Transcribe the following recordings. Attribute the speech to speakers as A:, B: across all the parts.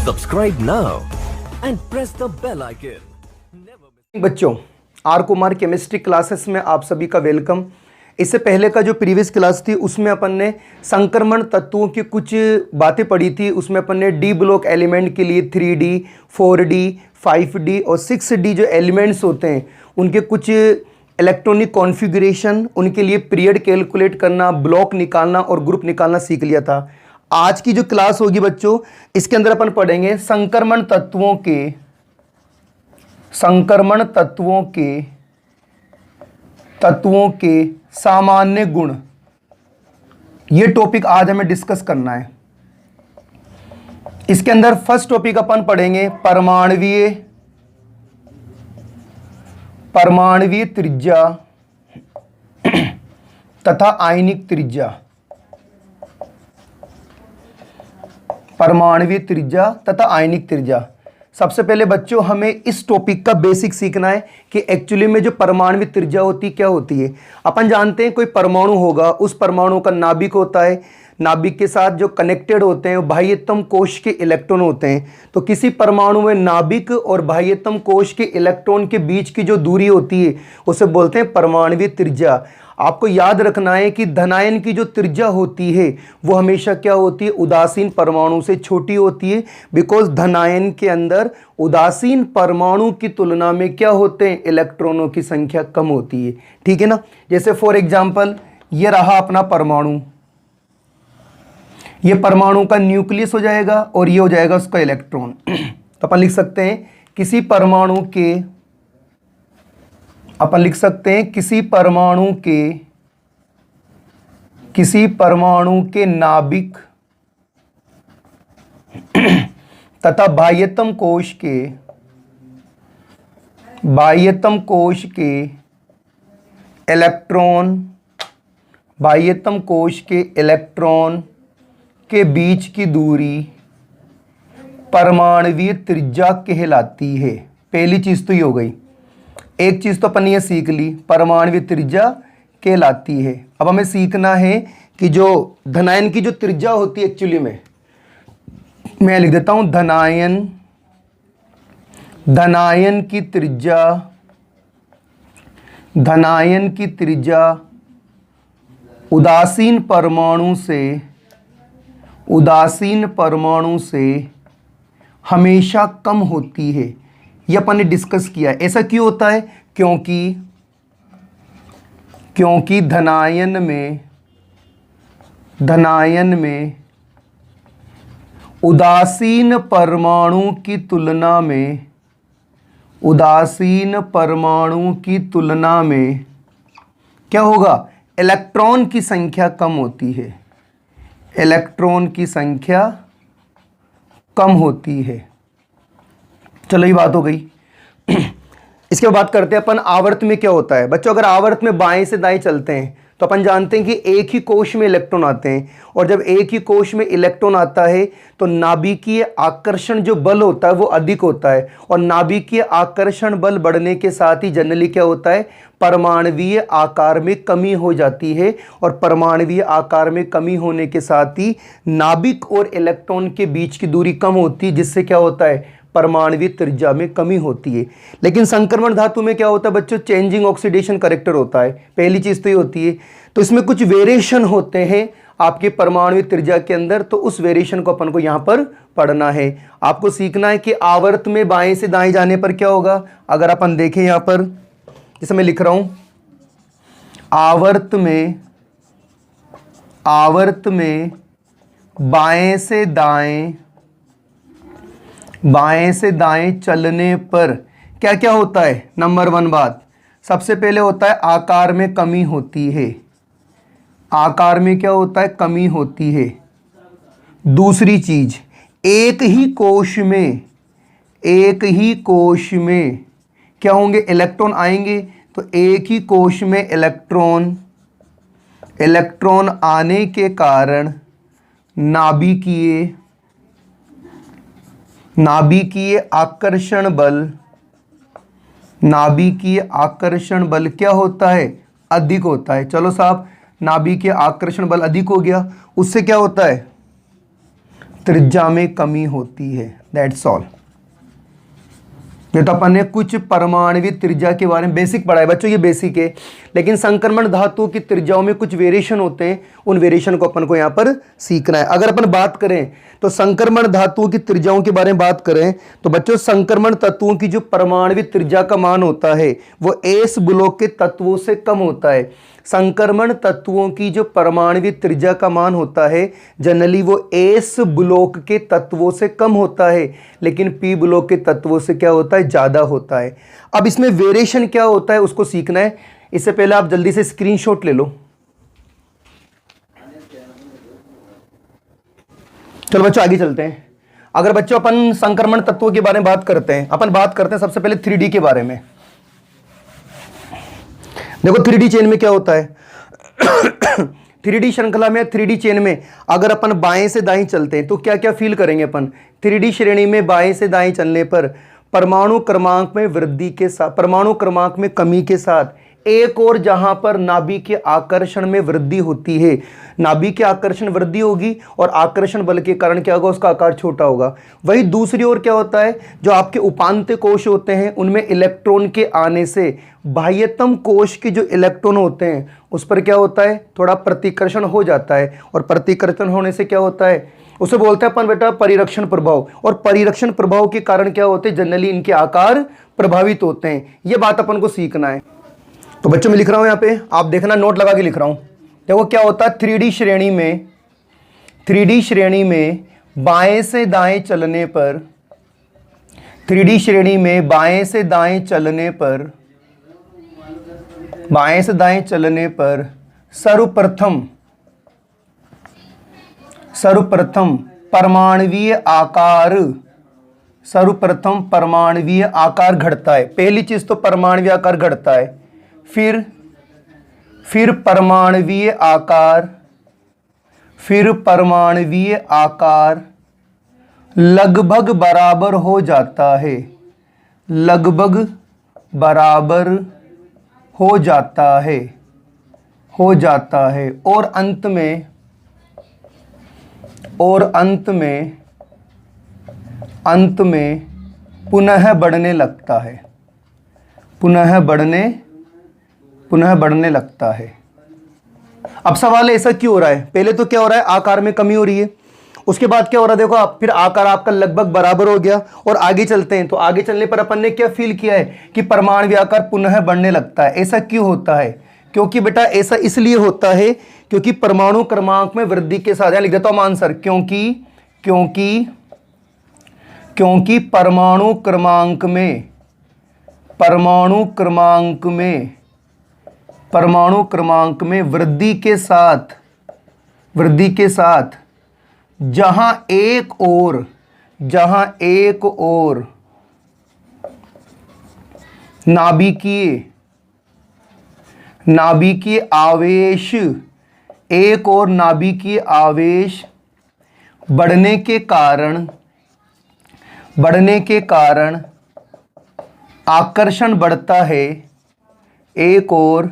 A: Subscribe now and press the bell icon.
B: बच्चों, are Kumar chemistry classes में आप सभी का वेलकम। इससे पहले का जो प्रीवियस क्लास थी उसमें अपन ने संक्रमण तत्वों की कुछ बातें पढ़ी थी। उसमें अपन ने डी ब्लॉक एलिमेंट के लिए 3D, 4D, 5D और 6D जो एलिमेंट्स होते हैं उनके कुछ इलेक्ट्रॉनिक कॉन्फ़िगरेशन, उनके लिए पीरियड कैलकुलेट करना, ब्लॉक निकालना और ग्रुप निकालना सीख लिया था। आज की जो क्लास होगी बच्चों, इसके अंदर अपन पढ़ेंगे संक्रमण तत्वों के सामान्य गुण। ये टॉपिक आज हमें डिस्कस करना है। इसके अंदर फर्स्ट टॉपिक अपन पढ़ेंगे परमाणवीय त्रिज्या तथा आयनिक त्रिज्या। परमाणवीय त्रिज्या तथा आयनिक त्रिज्या। सबसे पहले बच्चों हमें इस टॉपिक का बेसिक सीखना है कि एक्चुअली में जो परमाणु त्रिज्या होती क्या होती है। अपन जानते हैं कोई परमाणु होगा, उस परमाणु का नाभिक होता है, नाभिक के साथ जो कनेक्टेड होते हैं बाह्यतम कोश के इलेक्ट्रॉन होते हैं। तो किसी परमाणु में नाभिक और बाह्यतम कोश के इलेक्ट्रॉन के बीच की जो दूरी होती है उसे बोलते हैं परमाणु त्रिज्या। आपको याद रखना है कि धनायन की जो त्रिज्या होती है वो हमेशा क्या होती है, उदासीन परमाणु से छोटी होती है। बिकॉज धनायन के अंदर उदासीन परमाणु की तुलना में क्या होते हैं, इलेक्ट्रॉनों की संख्या कम होती है। ठीक है ना। जैसे फॉर एग्जांपल ये रहा अपना परमाणु, ये परमाणु का न्यूक्लियस हो जाएगा और ये हो जाएगा उसका इलेक्ट्रॉन। तो अपन लिख सकते हैं किसी परमाणु के नाभिक तथा बाह्यतम कोश के इलेक्ट्रॉन के बीच की दूरी परमाणवीय त्रिज्या कहलाती है। पहली चीज तो ये हो गई। एक चीज तो अपन ने ये सीख ली, परमाणवीय त्रिज्या कहलाती है। अब हमें सीखना है कि जो धनायन की जो त्रिज्या होती है, एक्चुअली में मैं लिख देता हूं धनायन की त्रिज्या उदासीन परमाणु से हमेशा कम होती है। यह अपन ने डिस्कस किया है। ऐसा क्यों होता है, क्योंकि धनायन में उदासीन परमाणु की तुलना में क्या होगा, इलेक्ट्रॉन की संख्या कम होती है। चलो ये बात हो गई। इसके बाद बात करते हैं अपन आवर्त में क्या होता है। बच्चों अगर आवर्त में बाएं से दाएं चलते हैं तो अपन जानते हैं कि एक ही कोश में इलेक्ट्रॉन आते हैं, और जब एक ही कोश में इलेक्ट्रॉन आता है तो नाभिकीय आकर्षण जो बल होता है वो अधिक होता है, और नाभिकीय आकर्षण बल बढ़ने के साथ ही जनरली क्या होता है, परमाणवीय आकार में कमी हो जाती है, और परमाणवीय आकार में कमी होने के साथ ही नाभिक और इलेक्ट्रॉन के बीच की दूरी कम होती है, जिससे क्या होता है, परमाणवीय त्रिज्या में कमी होती है। लेकिन संक्रमण धातु में क्या होता है बच्चों, चेंजिंग ऑक्सीडेशन करेक्टर होता है। पहली चीज तो ये होती है। तो इसमें कुछ वेरिएशन होते हैं आपके परमाणु त्रिज्या के अंदर, तो उस वेरिएशन को अपन को यहां पर पढ़ना है। आपको सीखना है कि आवर्त में बाएं से दाएं जाने पर क्या होगा। अगर अपन देखें यहां पर, जैसे मैं लिख रहा हूं, आवर्त में बाएं से दाएं चलने पर क्या क्या होता है। नंबर 1 बात, सबसे पहले होता है आकार में कमी होती है। आकार में क्या होता है, कमी होती है। दूसरी चीज, एक ही कोश में क्या होंगे, इलेक्ट्रॉन आएंगे। तो एक ही कोश में इलेक्ट्रॉन आने के कारण नाभिकीय आकर्षण बल क्या होता है, अधिक होता है। चलो साहब, नाभिकीय आकर्षण बल अधिक हो गया, उससे क्या होता है, त्रिज्या में कमी होती है। That's all. ये तो अपन ने कुछ परमाणु त्रिज्या के बारे में बेसिक पढ़ा है बच्चों, ये बेसिक है। लेकिन संक्रमण धातु की त्रिज्याओं में कुछ वेरिएशन होते हैं, उन वेरिएशन को अपन को यहाँ पर सीखना है। अगर अपन बात करें तो संक्रमण धातुओं की त्रिज्याओं के बारे में बात करें तो बच्चों संक्रमण तत्वों की जो परमाणविक त्रिज्या का मान होता है वो एस ब्लॉक के तत्वों से कम होता है। संक्रमण तत्वों की जो परमाणविक त्रिज्या का मान होता है जनरली वो एस ब्लॉक के तत्वों से कम होता है, लेकिन पी ब्लॉक के तत्वों से क्या होता है, ज़्यादा होता है। अब इसमें वेरिएशन क्या होता है उसको सीखना है। इससे पहले आप जल्दी से स्क्रीनशॉट ले लो। चलो बच्चों आगे चलते हैं। अगर बच्चों अपन संक्रमण तत्वों के बारे में बात करते हैं, अपन बात करते हैं सबसे पहले 3D के बारे में। देखो 3D चेन में क्या होता है 3D श्रृंखला में, 3D चेन में अगर अपन बाएं से दाएं चलते हैं तो क्या क्या फील करेंगे अपन। 3D श्रेणी में बाएं से दाएं चलने पर परमाणु क्रमांक में वृद्धि के साथ, परमाणु क्रमांक में कमी के साथ एक और जहां पर नाभिक के आकर्षण में वृद्धि होती है, नाभिक के आकर्षण वृद्धि होगी और आकर्षण बल के कारण क्या होगा, उसका आकार छोटा होगा। वही दूसरी ओर क्या होता है, जो आपके उपांत्य कोश होते हैं उनमें इलेक्ट्रॉन के आने से बाह्यतम कोश के जो इलेक्ट्रॉन होते हैं उस पर क्या होता है, थोड़ा प्रतिकर्षण हो जाता है। और प्रतिकर्षण होने से क्या होता है, उसे बोलते हैं अपन बेटा परिरक्षण प्रभाव। और परिरक्षण प्रभाव के कारण क्या होते हैं, जनरली इनके आकार प्रभावित होते हैं। ये बात अपन को सीखना है। तो बच्चों मैं लिख रहा हूं यहाँ पे, आप देखना नोट लगा के लिख रहा हूं। देखो क्या होता है 3D श्रेणी में, 3D श्रेणी में बाएं से दाएं चलने पर, 3D श्रेणी में बाएं से दाएं चलने पर, बाएं से दाएं चलने पर सर्वप्रथम परमाणवीय आकार, सर्वप्रथम परमाणवीय आकार घटता है। पहली चीज तो परमाणवीय आकार घटता है, फिर परमाणवीय आकार, फिर परमाणवीय आकार लगभग बराबर हो जाता है, लगभग बराबर हो जाता है, हो जाता है। और अंत में, और अंत में पुनः बढ़ने लगता है, पुनः बढ़ने लगता है। अब सवाल है ऐसा क्यों हो रहा है। पहले तो क्या हो रहा है, आकार में कमी हो रही है, उसके बाद क्या हो रहा है देखो आप, फिर आकार आपका लगभग बराबर हो गया। और आगे चलते हैं तो आगे चलने पर अपन ने क्या फील किया है कि परमाणु आकार पुनः बढ़ने लगता है। ऐसा क्यों होता है, क्योंकि बेटा ऐसा इसलिए होता है क्योंकि परमाणु क्रमांक में वृद्धि के साथ, लिख देता हूं आंसर, क्योंकि परमाणु क्रमांक में वृद्धि के साथ जहां एक और नाभिकीय आवेश, एक और नाभिकीय आवेश बढ़ने के कारण आकर्षण बढ़ता है। एक और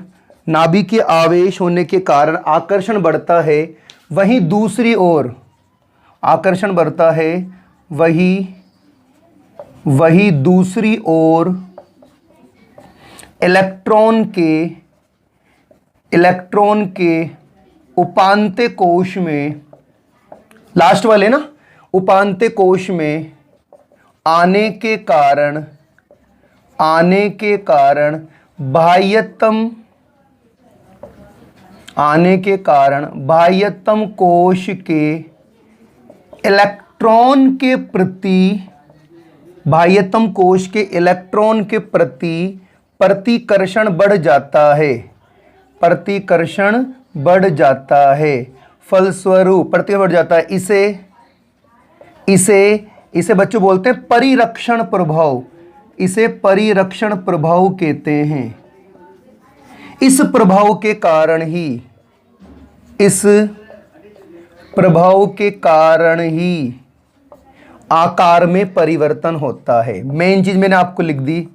B: नाभिकीय आवेश होने के कारण आकर्षण बढ़ता है, वहीं दूसरी ओर आकर्षण बढ़ता है, वही दूसरी ओर इलेक्ट्रॉन के उपांत्य कोश में, लास्ट वाले ना, उपांत्य कोश में आने के कारण बाह्यतम कोश के इलेक्ट्रॉन के प्रति प्रतिकर्षण बढ़ जाता है, फलस्वरूप प्रतिकर्षण बढ़ जाता है। इसे बच्चों बोलते हैं परिरक्षण प्रभाव, इसे परिरक्षण प्रभाव कहते हैं। इस प्रभाव के कारण ही आकार में परिवर्तन होता है। मेन चीज मैंने आपको लिख दी।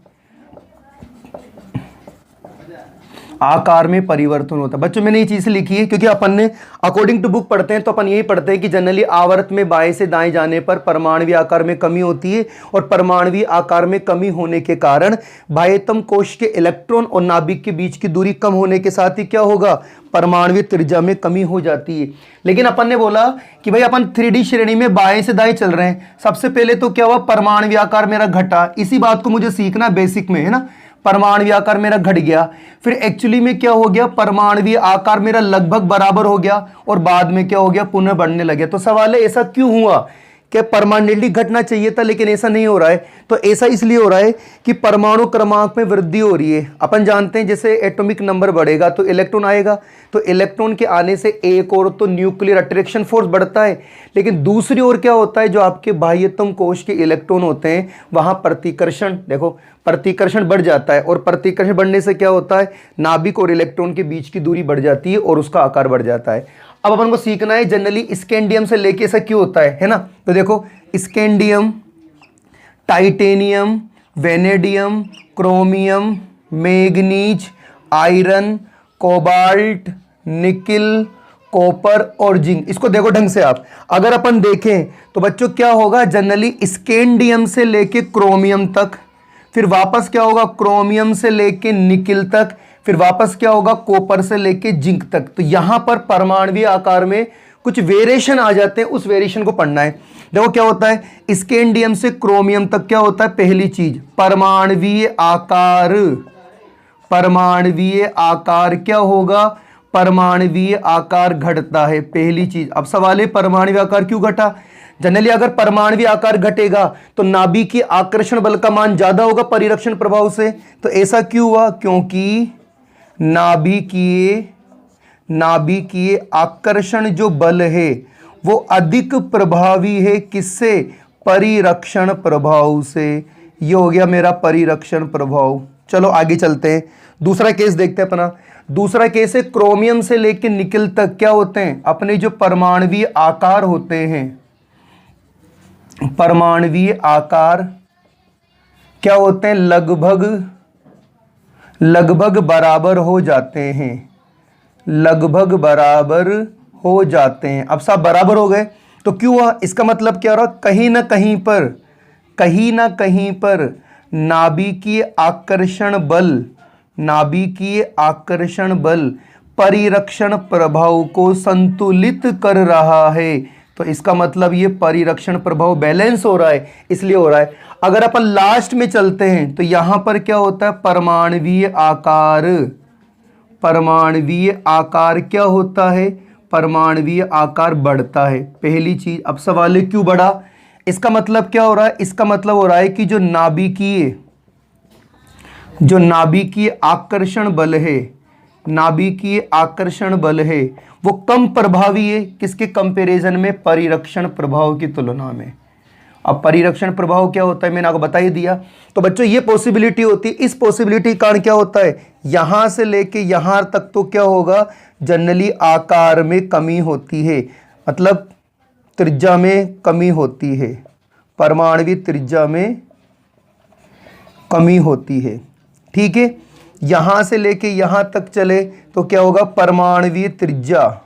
B: आकार में परिवर्तन होता है। बच्चों मैंने ये चीज़ लिखी है क्योंकि अपन ने अकॉर्डिंग टू बुक पढ़ते हैं तो अपन यही पढ़ते हैं कि जनरली आवर्त में बाएं से दाएं जाने पर परमाणु आकार में कमी होती है और परमाणु आकार में कमी होने के कारण बाह्यतम कोश के इलेक्ट्रॉन और नाभिक के बीच की दूरी कम होने के साथ ही क्या होगा, परमाणु त्रिज्या में कमी हो जाती है। लेकिन अपन ने बोला कि भाई अपन 3D श्रेणी में बाएं से दाएं चल रहे हैं, सबसे पहले तो क्या हुआ, परमाणु आकार मेरा घटा। इसी बात को मुझे सीखना बेसिक में, है ना। परमाणु आकार मेरा घट गया, फिर एक्चुअली में क्या हो गया, परमाणु आकार मेरा लगभग बराबर हो गया और बाद में क्या हो गया, पुनः बढ़ने लगे। तो सवाल है ऐसा क्यों हुआ कि परमानेंटली घटना चाहिए था लेकिन ऐसा नहीं हो रहा है। तो ऐसा इसलिए हो रहा है कि परमाणु क्रमांक में वृद्धि हो रही है। अपन जानते हैं जैसे एटॉमिक नंबर बढ़ेगा तो इलेक्ट्रॉन आएगा, तो इलेक्ट्रॉन के आने से एक और तो न्यूक्लियर अट्रैक्शन फोर्स बढ़ता है, लेकिन दूसरी ओर क्या होता है, जो आपके बाह्यतम कोश के इलेक्ट्रॉन होते हैं वहां प्रतिकर्षण, देखो प्रतिकर्षण बढ़ जाता है और प्रतिकर्षण बढ़ने से क्या होता है, नाभिक और इलेक्ट्रॉन के बीच की दूरी बढ़ जाती है और उसका आकार बढ़ जाता है। अब अपन को सीखना है जनरली स्कैंडियम से लेके ऐसा क्यों होता है ना। तो देखो scandium, titanium, vanadium, chromium, manganese, iron, cobalt, nickel, copper और जिंक, इसको देखो ढंग से आप अगर अपन देखें तो बच्चों क्या होगा, जनरली स्कैंडियम से लेके क्रोमियम तक, फिर वापस क्या होगा, क्रोमियम से लेके निकिल तक, फिर वापस क्या होगा, कॉपर से लेके जिंक तक। तो यहां पर परमाणु आकार में कुछ वेरिएशन आ जाते हैं, उस वेरिएशन को पढ़ना है। देखो क्या होता है, स्कैंडियम से क्रोमियम तक क्या होता है, पहली चीज परमाणुवीय आकार, परमाणुवीय आकार क्या होगा, परमाणुवीय आकार घटता है, पहली चीज। अब सवाल है परमाणु आकार क्यों घटा। जनरली अगर परमाणु आकार घटेगा तो नाभिकीय आकर्षण बल का मान ज्यादा होगा परिरक्षण प्रभाव से। तो ऐसा क्यों हुआ, क्योंकि नाभिकीय आकर्षण जो बल है वो अधिक प्रभावी है, किससे, परिरक्षण प्रभाव से। ये हो गया मेरा परिरक्षण प्रभाव। चलो आगे चलते हैं, दूसरा केस देखते हैं अपना। दूसरा केस है क्रोमियम से लेकर निकिल तक क्या होते हैं, अपने जो परमाणुवीय आकार होते हैं, परमाणुवीय आकार क्या होते हैं, लगभग बराबर हो जाते हैं, लगभग बराबर हो जाते हैं। अब सब बराबर हो गए तो क्यों हुआ, इसका मतलब क्या हो रहा, कहीं ना कहीं पर नाभिकीय आकर्षण बल परिरक्षण प्रभाव को संतुलित कर रहा है। तो इसका मतलब ये परिरक्षण प्रभाव बैलेंस हो रहा है, इसलिए हो रहा है। अगर अपन लास्ट में चलते हैं तो यहां पर क्या होता है, परमाणुवीय आकार क्या होता है, परमाणुवीय आकार बढ़ता है, पहली चीज। अब सवाल है क्यों बढ़ा, इसका मतलब क्या हो रहा है, इसका मतलब हो रहा है कि जो नाभिकीय आकर्षण बल है वो कम प्रभावी है, किसके कंपैरिजन में, परिरक्षण प्रभाव की तुलना में। अब परिरक्षण प्रभाव क्या होता है मैंने आपको बता ही दिया। तो बच्चों ये पॉसिबिलिटी होती है, इस पॉसिबिलिटी का कारण क्या होता है, यहां से लेके यहां तक तो क्या होगा, जनरली आकार में कमी होती है, मतलब त्रिज्या में कमी होती है, परमाणुवीय त्रिज्या में कमी होती है, ठीक है। यहां से लेके यहां तक चले तो क्या होगा, परमाणुवीय त्रिज्या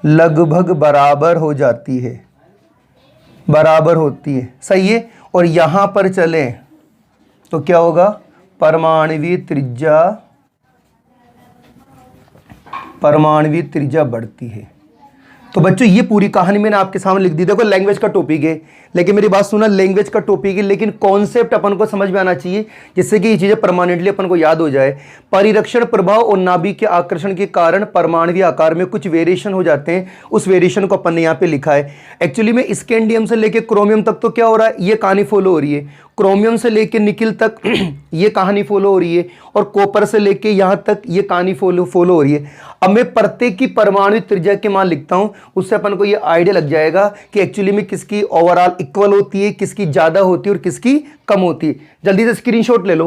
B: लगभग बराबर हो जाती है, बराबर होती है, सही है। और यहां पर चले तो क्या होगा, परमाणुवीय त्रिज्या बढ़ती है। तो बच्चों ये पूरी कहानी मैंने आपके सामने लिख दी। देखो लैंग्वेज का टॉपिक है, लेकिन मेरी बात सुना, लैंग्वेज का टॉपिक है लेकिन कॉन्सेप्ट अपन को समझ में आना चाहिए, जिससे कि ये चीजें परमानेंटली अपन को याद हो जाए। परिरक्षण प्रभाव और नाभिकीय आकर्षण के कारण परमाणुवीय आकार में कुछ वेरिएशन हो जाते हैं, उस वेरिएशन को अपन ने यहाँ पे लिखा है। एक्चुअली में स्कैंडियम से लेकर क्रोमियम तक तो क्या हो रहा है, ये कहानी फॉलो हो रही है, क्रोमियम से लेकर निकिल तक ये कहानी फॉलो हो रही है, और कॉपर से लेकर यहां तक ये कहानी फॉलो हो रही है। अब मैं प्रत्येक की परमाणु त्रिज्या के मान लिखता हूं, उससे अपन को ये आइडिया लग जाएगा कि एक्चुअली में किसकी ओवरऑल इक्वल होती है, किसकी ज्यादा होती है और किसकी कम होती है। जल्दी से स्क्रीनशॉट ले लो,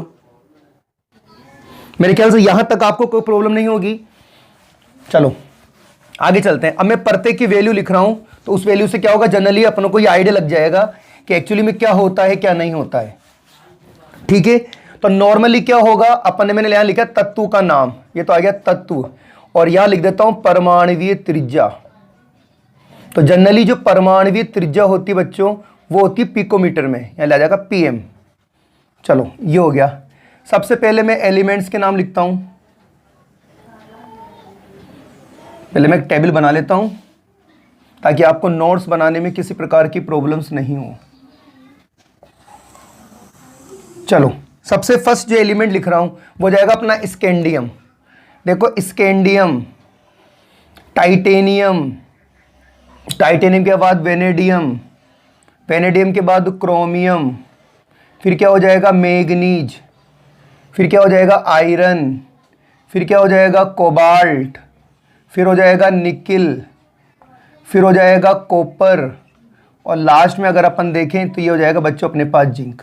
B: मेरे ख्याल से यहां तक आपको कोई प्रॉब्लम नहीं होगी। चलो आगे चलते हैं। अब मैं प्रत्येक की वैल्यू लिख रहा हूं, तो उस वैल्यू से क्या होगा, जनरली अपन को ये आइडिया लग जाएगा कि एक्चुअली में क्या होता है क्या नहीं होता है। ठीक है, तो नॉर्मली क्या होगा, अपन ने मैंने यहां लिखा तत्व का नाम, ये तो आ गया तत्व, और यहां लिख देता हूं परमाणुवीय त्रिज्या। तो जनरली जो परमाणुवीय त्रिज्या होती है बच्चों वो होती है पिकोमीटर में, यहां ले जाएगा पीएम। चलो ये हो गया। सबसे पहले मैं एलिमेंट्स के नाम लिखता हूं, पहले मैं एक टेबल बना लेता हूं ताकि आपको नोट्स बनाने में किसी प्रकार की प्रॉब्लम्स नहीं हो। चलो सबसे फर्स्ट जो एलिमेंट लिख रहा हूं वो जाएगा अपना स्कैंडियम। देखो स्कैंडियम, टाइटेनियम, टाइटेनियम के बाद वेनेडियम, वेनेडियम के बाद क्रोमियम, फिर क्या हो जाएगा मैग्नीज, फिर क्या हो जाएगा आयरन, फिर क्या हो जाएगा कोबाल्ट, फिर हो जाएगा निकिल, फिर हो जाएगा कॉपर, और लास्ट में अगर अपन देखें तो ये हो जाएगा बच्चों अपने पास जिंक।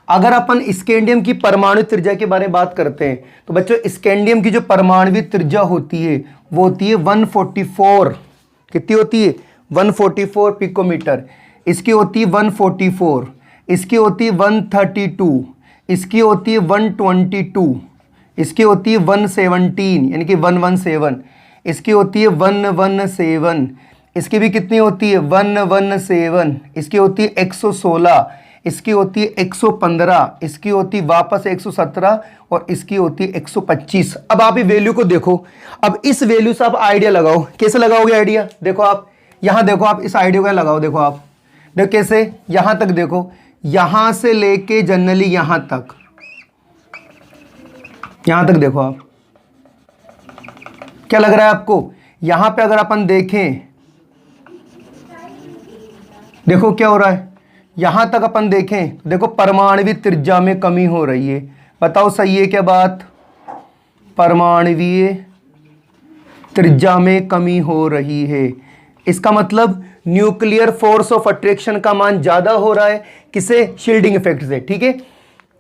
B: अगर अपन स्कैंडियम की परमाणु त्रिज्या के बारे में बात करते हैं तो बच्चों स्कैंडियम की जो परमाणु त्रिज्या होती है वो होती है 144। कितनी होती है? 144 पिकोमीटर। इसकी होती है 144, इसकी होती है 132, इसकी होती है 122, इसकी होती है 117 यानी कि 117, इसकी होती है 117, इसकी भी कितनी होती है 117, इसकी होती है 116, इसकी होती है 115, इसकी होती है वापस 117 और इसकी होती है 125। अब आप ये वैल्यू को देखो, अब इस वैल्यू से आप आइडिया लगाओ। कैसे लगाओगे आइडिया? देखो आप यहां देखो, आप इस आइडिया को लगाओ। देखो आप देखो कैसे, यहां तक देखो, यहां से लेके जनरली यहां तक, यहां तक देखो आप, क्या लग रहा है आपको? यहां पे अगर अपन देखें, देखो क्या हो रहा है, यहां तक अपन देखें तो देखो परमाणुवीय त्रिज्या में कमी हो रही है। बताओ सही है क्या बात? परमाणुवीय त्रिज्या में कमी हो रही है। इसका मतलब न्यूक्लियर फोर्स ऑफ अट्रैक्शन का मान ज्यादा हो रहा है। किसे? शील्डिंग इफेक्ट से। ठीक है,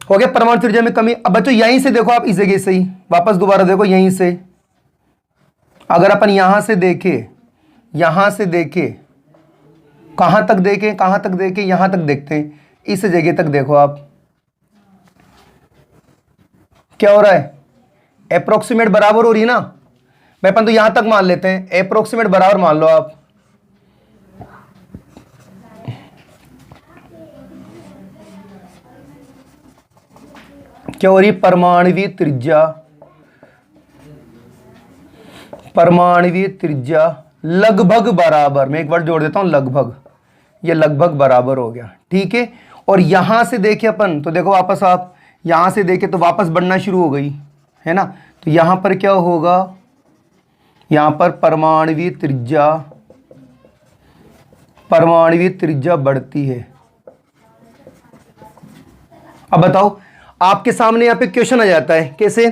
B: हो गया परमाणु त्रिज्या में कमी। अब बच्चों यहीं से देखो आप, इस जगह से ही वापस दोबारा देखो, यहीं से अगर अपन यहां से देखें, यहां से देखें, कहां तक देखें, कहां तक देखें, यहां तक देखते हैं, इस जगह तक देखो आप, क्या हो रहा है? अप्रोक्सीमेट बराबर हो रही है ना भाई, अपन तो यहां तक मान लेते हैं, अप्रोक्सीमेट बराबर मान लो आप। क्या हो रही है? परमाणुवीय त्रिज्या, परमाणुवीय त्रिज्या लगभग बराबर, मैं एक बार जोड़ देता हूं लगभग, ये लगभग बराबर हो गया। ठीक है, और यहां से देखें अपन तो देखो वापस आप यहां से देखें तो वापस बढ़ना शुरू हो गई है ना। तो यहां पर क्या होगा? यहां पर परमाणुवीय त्रिज्या, परमाणुवीय त्रिज्या बढ़ती है। अब बताओ, आपके सामने यहां पे क्वेश्चन आ जाता है। कैसे?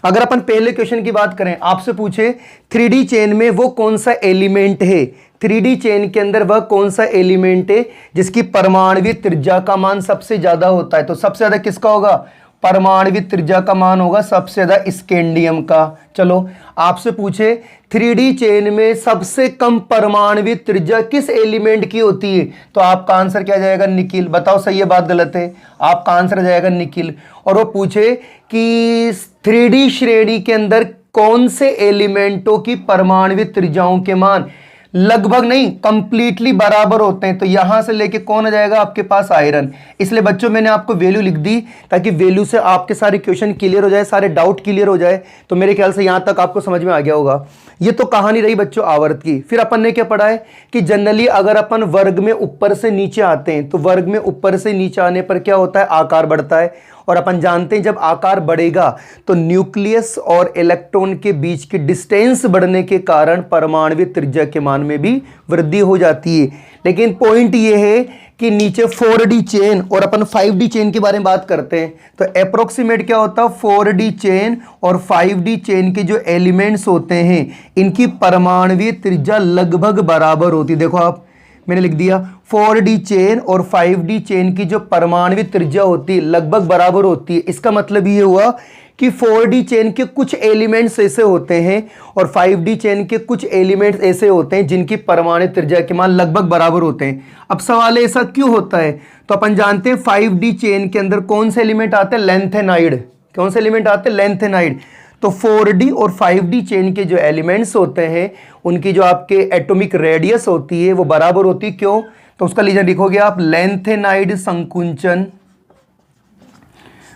B: अगर अपन पहले क्वेश्चन की बात करें, आपसे पूछे 3D चेन में वो कौन सा एलिमेंट है, 3D चेन के अंदर वह कौन सा एलिमेंट है जिसकी परमाणुवीय त्रिज्या का मान सबसे ज्यादा होता है, तो सबसे ज्यादा किसका होगा? परमाणुवीय त्रिज्या का मान होगा सबसे ज्यादा स्कैंडियम का। चलो आपसे पूछे 3D चेन में सबसे कम परमाणुवीय त्रिज्या किस एलिमेंट की होती है, तो आपका आंसर क्या जाएगा? निकिल। बताओ सही है बात गलत है? आपका आंसर जाएगा निकिल। और वो पूछे कि 3D श्रेणी के अंदर कौन से एलिमेंटों की परमाणुवीय त्रिज्याओं के मान लगभग नहीं कंप्लीटली बराबर होते हैं, तो यहां से लेके कौन आ जाएगा आपके पास? आयरन। इसलिए बच्चों मैंने आपको वैल्यू लिख दी ताकि वैल्यू से आपके सारे क्वेश्चन क्लियर हो जाए, सारे डाउट क्लियर हो जाए। तो मेरे ख्याल से यहां तक आपको समझ में आ गया होगा। ये तो कहानी रही बच्चों आवर्त की। फिर अपन ने क्या पढ़ा है कि जनरली अगर अपन वर्ग में ऊपर से नीचे आते हैं तो वर्ग में ऊपर से नीचे आने पर क्या होता है? आकार बढ़ता है। और अपन जानते हैं जब आकार बढ़ेगा तो न्यूक्लियस और इलेक्ट्रॉन के बीच की डिस्टेंस बढ़ने के कारण परमाणुवीय त्रिज्या के मान में भी वृद्धि हो जाती है। लेकिन पॉइंट ये है कि नीचे 4D चेन और अपन 5D चेन के बारे में बात करते हैं, तो अप्रोक्सीमेट क्या होता है? 4D चेन और 5D चेन के जो एलिमेंट्स होते हैं इनकी परमाणुवीय त्रिज्या लगभग बराबर होती है। देखो आप, मैंने लिख दिया 4D चेन और 5D चेन की जो परमाणुवीय त्रिज्या होती है लगभग बराबर होती है। इसका मतलब ये हुआ कि 4D चेन के कुछ एलिमेंट्स ऐसे होते हैं और 5D चेन के कुछ एलिमेंट्स ऐसे होते हैं जिनकी परमाणु त्रिज्या के मान लगभग बराबर होते हैं। अब सवाल है ऐसा क्यों होता है? तो अपन जानते हैं 5D चेन के अंदर कौन से एलिमेंट आते हैं? लेंथेनाइड। कौन से एलिमेंट आते हैं? लेंथेनाइड। तो 4D और 5D चेन के जो एलिमेंट्स होते हैं उनकी जो आपके एटॉमिक रेडियस होती है वो बराबर होती है। क्यों? तो उसका लीजन लिखोगे आप लेंथेनाइड संकुंचन,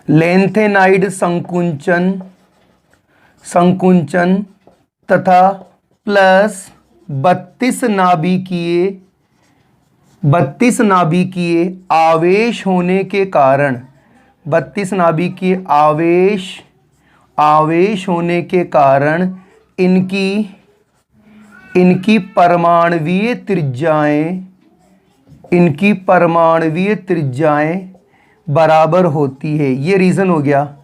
B: लेंथेनाइड संकुंचन, संकुंचन तथा प्लस 32 नाभिकीय आवेश होने के कारण, 32 नाभिकीय आवेश होने के कारण इनकी परमाणुवीय त्रिज्याएं बराबर होती है। ये रीज़न हो गया।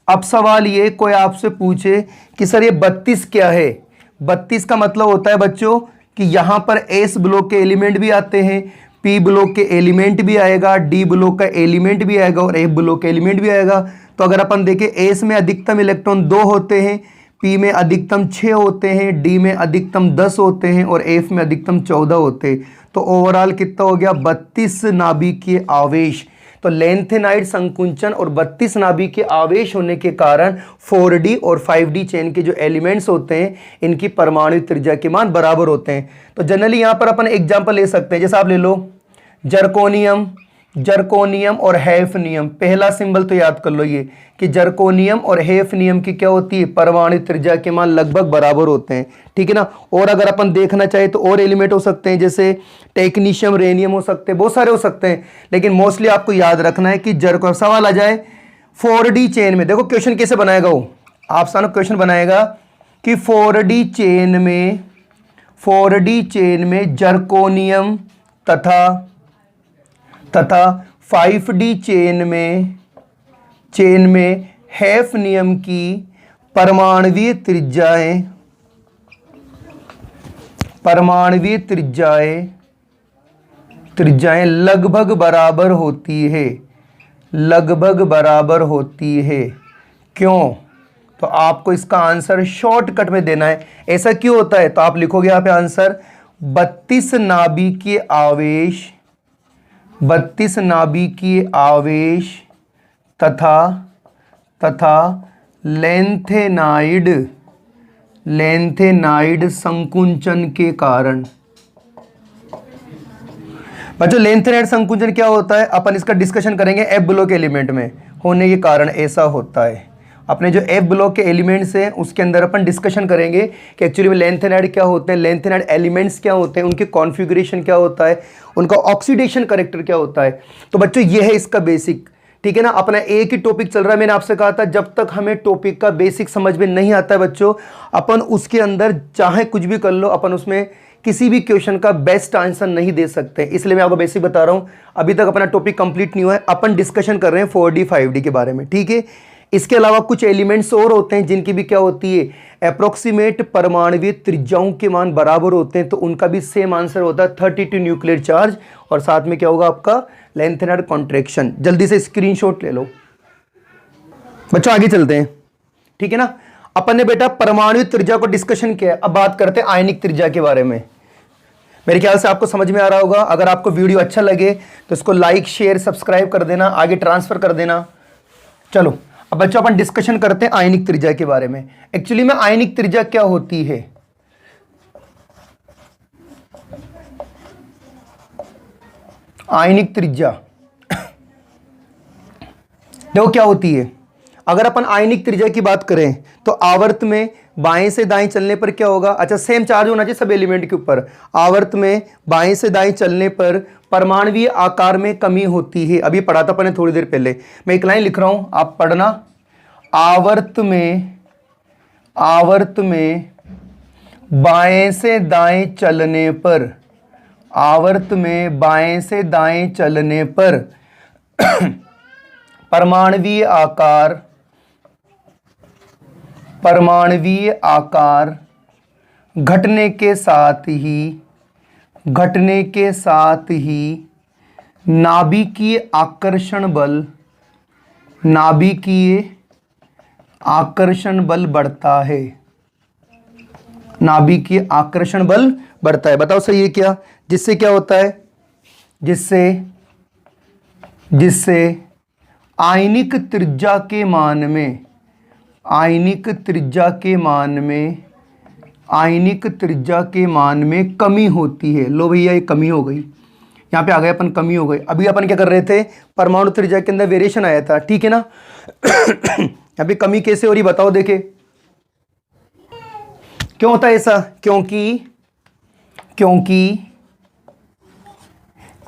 B: अब सवाल ये, कोई आपसे पूछे कि सर ये 32 क्या है? 32 का मतलब होता है बच्चों कि यहाँ पर एस ब्लॉक के एलिमेंट भी आते हैं, पी ब्लॉक के एलिमेंट भी आएगा, डी ब्लॉक का एलिमेंट भी आएगा और एफ ब्लॉक का एलिमेंट भी आएगा। तो अगर अपन देखें एस में अधिकतम इलेक्ट्रॉन 2 होते हैं, पी में अधिकतम 6 होते हैं, डी में अधिकतम 10 होते हैं और एफ में अधिकतम 14 होते हैं। तो ओवरऑल कितना हो गया? 32 नाभिकीय आवेश। तो लेंथेनाइड संकुंचन और 32 नाभिकीय आवेश होने के कारण 4D और 5D चेन के जो एलिमेंट्स होते हैं इनकी परमाणु त्रिज्या के मान बराबर होते हैं। तो जनरली यहां पर अपन एग्जांपल ले सकते हैं, जैसे आप ले लो जर्कोनियम और हैफनियम। पहला सिंबल तो याद कर लो ये कि जर्कोनियम और हैफनियम की क्या होती है? परमाणु त्रिज्या के मान लगभग बराबर होते हैं, ठीक है ना। और अगर अपन देखना चाहे तो और एलिमेंट हो सकते हैं, जैसे टेक्नीशियम, रेनियम हो सकते हैं, बहुत सारे हो सकते हैं, लेकिन मोस्टली आपको याद रखना है कि सवाल आ जाए 4D चेन में, देखो क्वेश्चन कैसे बनाएगा वो, आप सारा क्वेश्चन बनाएगा कि 4D चेन में जर्कोनियम तथा 5D चेन में हैफनियम की परमाणुवीय त्रिज्याएं लगभग बराबर होती है। क्यों? तो आपको इसका आंसर शॉर्टकट में देना है। ऐसा क्यों होता है? तो आप लिखोगे यहाँ पे आंसर 32 नाभिकीय आवेश तथा लेंथेनाइड संकुंचन के कारण। बच्चों लेंथेनाइड संकुंचन क्या होता है अपन इसका डिस्कशन करेंगे एफ ब्लॉक एलिमेंट में होने के कारण ऐसा होता है। अपने जो एफ ब्लॉक के एलिमेंट्स हैं उसके अंदर अपन डिस्कशन करेंगे कि एक्चुअली में लेंथेनाइड क्या होते हैं, लेंथेनाइड एलिमेंट्स क्या होते हैं, उनके कॉन्फ़िगरेशन क्या होता है, उनका ऑक्सीडेशन करेक्टर क्या होता है। तो बच्चों ये है इसका बेसिक, ठीक है ना। अपना एक ही टॉपिक चल रहा है, मैंने आपसे कहा था जब तक हमें टॉपिक का बेसिक समझ में नहीं आता है बच्चों, अपन उसके अंदर चाहे कुछ भी कर लो, अपन उसमें किसी भी क्वेश्चन का बेस्ट आंसर नहीं दे सकते। इसलिए मैं आपको बेसिक बता रहा हूं। अभी तक अपना टॉपिक कंप्लीट नहीं हुआ है, अपन डिस्कशन कर रहे हैं 4D 5D के बारे में, ठीक है। इसके अलावा कुछ एलिमेंट्स और होते हैं जिनकी भी क्या होती है, अप्रोक्सीमेट परमाणुवीय त्रिज्याओं के मान बराबर होते हैं, तो उनका भी सेम आंसर होता है 32 न्यूक्लियर चार्ज और साथ में क्या होगा आपका लेंथेनाइड कॉन्ट्रैक्शन। जल्दी से स्क्रीनशॉट ले लो बच्चों, आगे चलते हैं, ठीक है ना। अपन ने बेटा परमाणु त्रिज्या को डिस्कशन किया, अब बात करते हैं आयनिक त्रिज्या के बारे में। मेरे ख्याल से आपको समझ में आ रहा होगा। अगर आपको वीडियो अच्छा लगे तो इसको लाइक शेयर सब्सक्राइब कर देना, आगे ट्रांसफर कर देना। चलो अब बच्चों अपन डिस्कशन करते हैं आयनिक त्रिज्या के बारे में। एक्चुअली में आयनिक त्रिज्या क्या होती है? आयनिक त्रिज्या देखो क्या होती है। अगर अपन आयनिक त्रिज्या की बात करें तो आवर्त में बाएं से दाएं चलने पर क्या होगा? अच्छा, सेम चार्ज होना चाहिए सब एलिमेंट के ऊपर। आवर्त में बाएं से दाएं चलने पर परमाणुवीय आकार में कमी होती है। अभी पढ़ा था अपन ने थोड़ी देर पहले, मैं एक लाइन लिख रहा हूं, आप पढ़ना। आवर्त में बाएं से दाएं चलने पर, आवर्त में बाएं से दाएं चलने पर परमाणुवीय आकार घटने के साथ ही नाभिकीय आकर्षण बल बढ़ता है, नाभिकीय आकर्षण बल बढ़ता है। बताओ सही है क्या? जिससे क्या होता है? जिससे आयनिक त्रिज्या के मान में, आयनिक त्रिज्या के मान में कमी होती है। लो भैया, ये कमी हो गई, यहाँ पे आ गए अपन, कमी हो गई। अभी अपन क्या कर रहे थे? परमाणु त्रिज्या के अंदर वेरिएशन आया था, ठीक है ना। यहाँ पे कमी कैसे हो रही बताओ, देखे क्यों होता है ऐसा? क्योंकि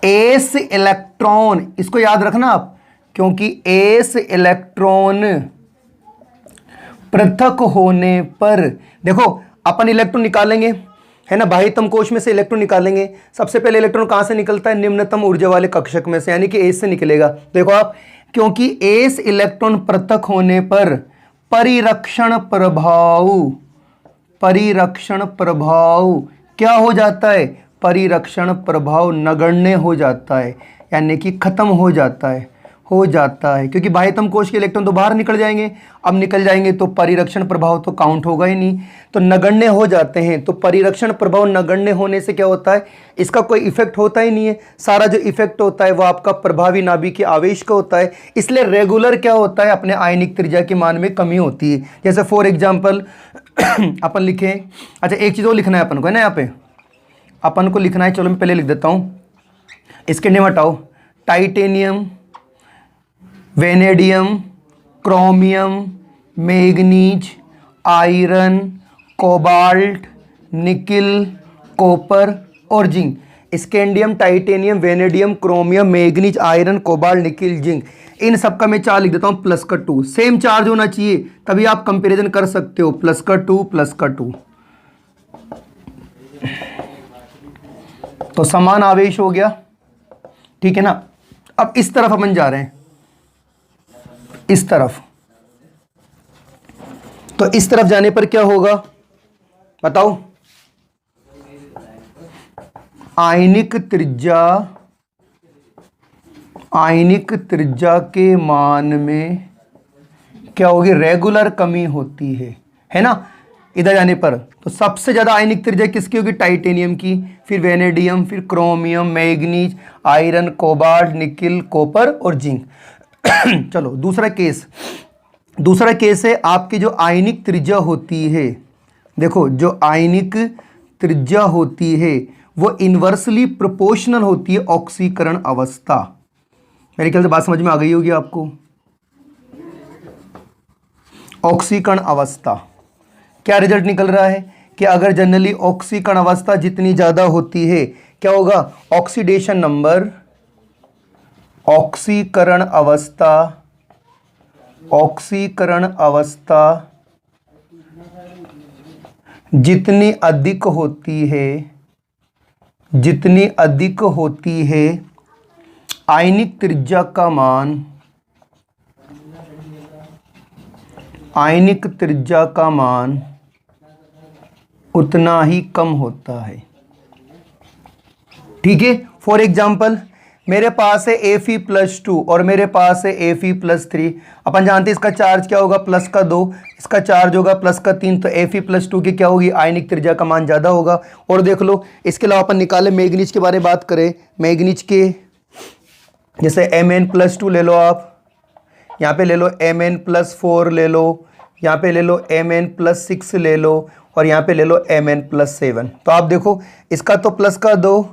B: एस इलेक्ट्रॉन, इसको याद रखना आप, क्योंकि एस इलेक्ट्रॉन पृथक होने पर, देखो अपन इलेक्ट्रॉन निकालेंगे, है ना, बाह्यतम कोश में से इलेक्ट्रॉन निकालेंगे। सबसे पहले इलेक्ट्रॉन कहां से निकलता है? निम्नतम ऊर्जा वाले कक्षक में से, यानी कि एस से निकलेगा। देखो आप, क्योंकि एस इलेक्ट्रॉन पृथक होने पर परिरक्षण प्रभाव क्या हो जाता है? परिरक्षण प्रभाव नगण्य हो जाता है, यानी कि खत्म हो जाता है, क्योंकि बाह्यतम कोश के इलेक्ट्रॉन तो बाहर निकल जाएंगे। अब निकल जाएंगे तो परिरक्षण प्रभाव तो काउंट होगा ही नहीं, तो नगण्य हो जाते हैं। तो परिरक्षण प्रभाव नगण्य होने से क्या होता है? इसका कोई इफेक्ट होता ही नहीं है। सारा जो इफेक्ट होता है वो आपका प्रभावी नाभिकीय आवेश का होता है। इसलिए रेगुलर क्या होता है? अपने आयनिक त्रिज्या के मान में कमी होती है। जैसे फॉर एग्जाम्पल अपन लिखें, अच्छा एक चीज़ और लिखना है अपन को, है ना, यहाँ पे अपन को लिखना है, चलो मैं पहले लिख देता हूँ, इसके नेम हटाओ। Titanium, vanadium, chromium, manganese, iron, cobalt, nickel, copper और zinc. Scandium, titanium, vanadium, chromium, manganese, iron, cobalt, nickel, zinc, इन सब का मैं चार्ज लिख देता हूँ प्लस का 2। सेम चार्ज होना चाहिए, तभी आप कंपैरिजन कर सकते हो। प्लस का 2 प्लस का 2, तो समान आवेश हो गया, ठीक है ना। अब इस तरफ अपन जा रहे हैं, इस तरफ, तो इस तरफ जाने पर क्या होगा बताओ? आयनिक त्रिज्या के मान में क्या होगी? रेगुलर कमी होती है ना। इधर जाने पर तो सबसे ज्यादा आयनिक त्रिज्या किसकी होगी? टाइटेनियम की, फिर वेनेडियम, फिर chromium, manganese, iron, cobalt, nickel, copper और जिंक। चलो दूसरा केस है, आपकी जो आयनिक त्रिज्या होती है, देखो जो आयनिक त्रिज्या होती है वो इन्वर्सली प्रोपोर्शनल होती है ऑक्सीकरण अवस्था। मेरे ख्याल से बात समझ में आ गई होगी आपको। ऑक्सीकरण अवस्था क्या रिजल्ट निकल रहा है कि अगर जनरली ऑक्सीकरण अवस्था जितनी ज़्यादा होती है क्या होगा? ऑक्सीडेशन नंबर, ऑक्सीकरण अवस्था जितनी अधिक होती है आयनिक त्रिज्या का मान उतना ही कम होता है, ठीक है। फॉर एग्जाम्पल मेरे पास है Fe+2 और मेरे पास है Fe+3। अपन जानते हैं इसका चार्ज क्या होगा? प्लस का 2, इसका चार्ज होगा प्लस का 3, तो Fe+2 की क्या होगी? आयनिक त्रिज्या का मान ज़्यादा होगा। और देख लो, इसके अलावा अपन निकाले मैग्नीज के बारे में बात करें, मैग्नीज के जैसे Mn+2 ले लो आप, यहाँ पे ले लो Mn+4 ले लो, यहाँ पे ले लो Mn+6 ले लो और यहाँ पे ले लो Mn+7। तो आप देखो इसका तो प्लस का 2,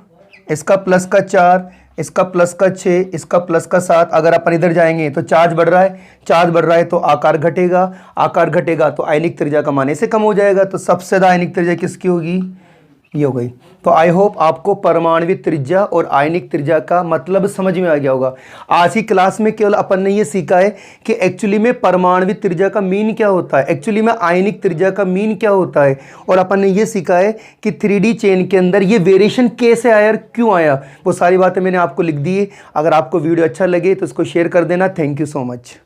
B: इसका प्लस का 4, इसका प्लस का 6, इसका प्लस का 7। अगर अपन इधर जाएंगे तो चार्ज बढ़ रहा है तो आकार घटेगा तो आयनिक त्रिज्या का मान ऐसे कम हो जाएगा। तो सबसे ज़्यादा आयनिक त्रिज्या किसकी होगी? ये हो गई। तो आई होप आपको परमाणविक त्रिज्या और आयनिक त्रिज्या का मतलब समझ में आ गया होगा। आज की क्लास में केवल अपन ने ये सीखा है कि एक्चुअली में परमाणविक त्रिज्या का मीन क्या होता है, एक्चुअली में आयनिक त्रिज्या का मीन क्या होता है, और अपन ने ये सीखा है कि 3D चेन के अंदर ये वेरिएशन कैसे आया और क्यों आया। वो सारी बातें मैंने आपको लिख दी है। अगर आपको वीडियो अच्छा लगे तो इसको शेयर कर देना। Thank you so much.